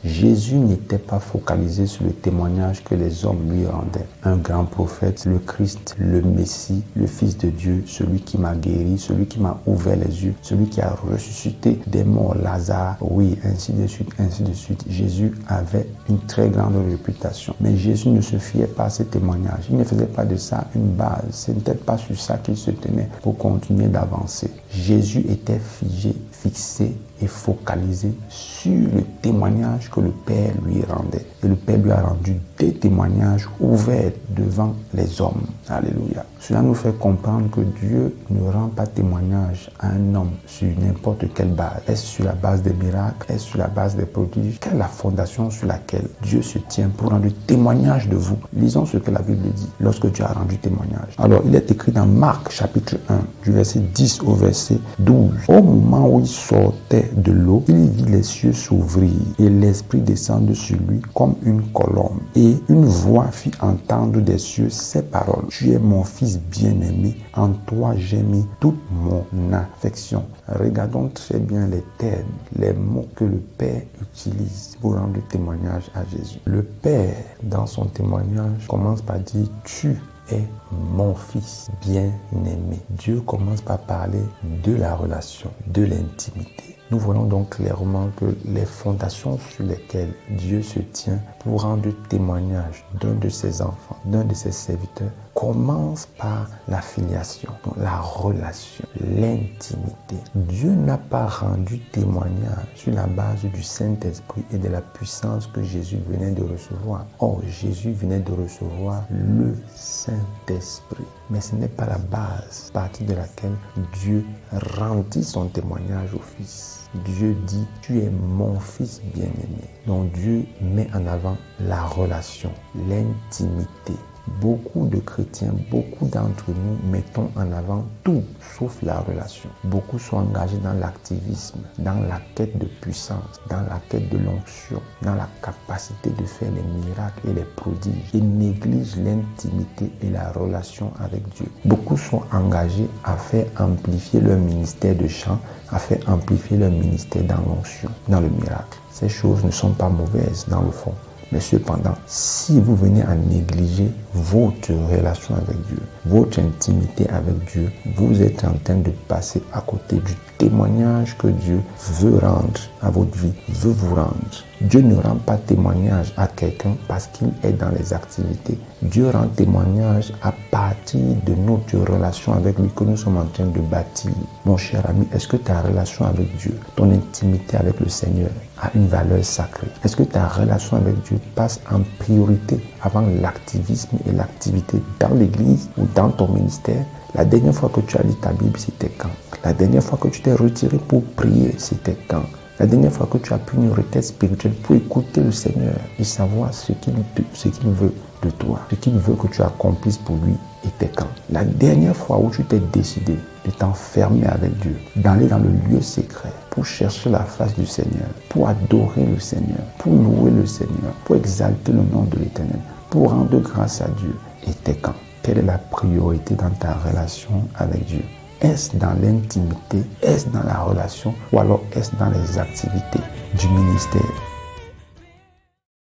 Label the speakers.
Speaker 1: Jésus n'était pas focalisé sur le témoignage que les hommes lui rendaient. Un grand prophète, le Christ, le Messie, le Fils de Dieu, celui qui m'a guéri, celui qui m'a ouvert les yeux, celui qui a ressuscité des morts, Lazare, oui, ainsi de suite, ainsi de suite. Jésus avait une très grande réputation. Mais Jésus ne se fiait pas à ces témoignages. Il ne faisait pas de ça une base. Ce n'était pas sur ça qu'il se tenait pour continuer d'avancer. Jésus était figé, fixé et focalisé sur le témoignage que le Père lui rendait. Et le Père lui a rendu des témoignages ouverts devant les hommes. Alléluia. Cela nous fait comprendre que Dieu ne rend pas témoignage à un homme sur n'importe quelle base. Est-ce sur la base des miracles? Est-ce sur la base des prodiges? Quelle est la fondation sur laquelle Dieu se tient pour rendre témoignage de vous? Lisons ce que la Bible dit lorsque Dieu a rendu témoignage. Alors, il est écrit dans Marc chapitre 1, du verset 10 au verset 12. Au moment où il sortait de l'eau, il vit les cieux s'ouvrir et l'Esprit descendre sur lui comme une colombe. Et une voix fit entendre des cieux ces paroles. Tu es mon fils bien-aimé, en toi j'ai mis toute mon affection. Regardons très bien les termes, les mots que le Père utilise pour rendre témoignage à Jésus. Le Père, dans son témoignage, commence par dire « Tu est mon fils bien-aimé ». Dieu commence par parler de la relation, de l'intimité. Nous voyons donc clairement que les fondations sur lesquelles Dieu se tient pour rendre témoignage d'un de ses enfants, d'un de ses serviteurs, commencent par la filiation, donc la relation, l'intimité. Dieu n'a pas rendu témoignage sur la base du Saint-Esprit et de la puissance que Jésus venait de recevoir. Or, Jésus venait de recevoir le Saint-Esprit. Mais ce n'est pas la base à partir de laquelle Dieu rendit son témoignage au Fils. Dieu dit, tu es mon fils bien-aimé. Donc Dieu met en avant la relation, l'intimité. Beaucoup de chrétiens, beaucoup d'entre nous mettons en avant tout sauf la relation. Beaucoup sont engagés dans l'activisme, dans la quête de puissance, dans la quête de l'onction, dans la capacité de faire les miracles et les prodiges. Ils négligent l'intimité et la relation avec Dieu. Beaucoup sont engagés à faire amplifier leur ministère de chant, à faire amplifier leur ministère dans l'onction, dans le miracle. Ces choses ne sont pas mauvaises dans le fond. Mais cependant, si vous venez à négliger votre relation avec Dieu, votre intimité avec Dieu, vous êtes en train de passer à côté du témoignage que Dieu veut rendre à votre vie, veut vous rendre. Dieu ne rend pas témoignage à quelqu'un parce qu'il est dans les activités. Dieu rend témoignage à partir de notre relation avec lui que nous sommes en train de bâtir. Mon cher ami, est-ce que ta relation avec Dieu, ton intimité avec le Seigneur a une valeur sacrée? Est-ce que ta relation avec Dieu passe en priorité avant l'activisme et l'activité dans l'église ou dans ton ministère? La dernière fois que tu as lu ta Bible, c'était quand? La dernière fois que tu t'es retiré pour prier, c'était quand? La dernière fois que tu as pu une retraite spirituelle pour écouter le Seigneur et savoir ce qu'il veut de toi, ce qu'il veut que tu accomplisses pour lui, était quand? La dernière fois où tu t'es décidé de t'enfermer avec Dieu, d'aller dans le lieu secret pour chercher la face du Seigneur, pour adorer le Seigneur, pour louer le Seigneur, pour exalter le nom de l'Éternel, pour rendre grâce à Dieu, était quand? Quelle est la priorité dans ta relation avec Dieu? Est-ce dans l'intimité? Est-ce dans la relation? Ou alors est-ce dans les activités du ministère?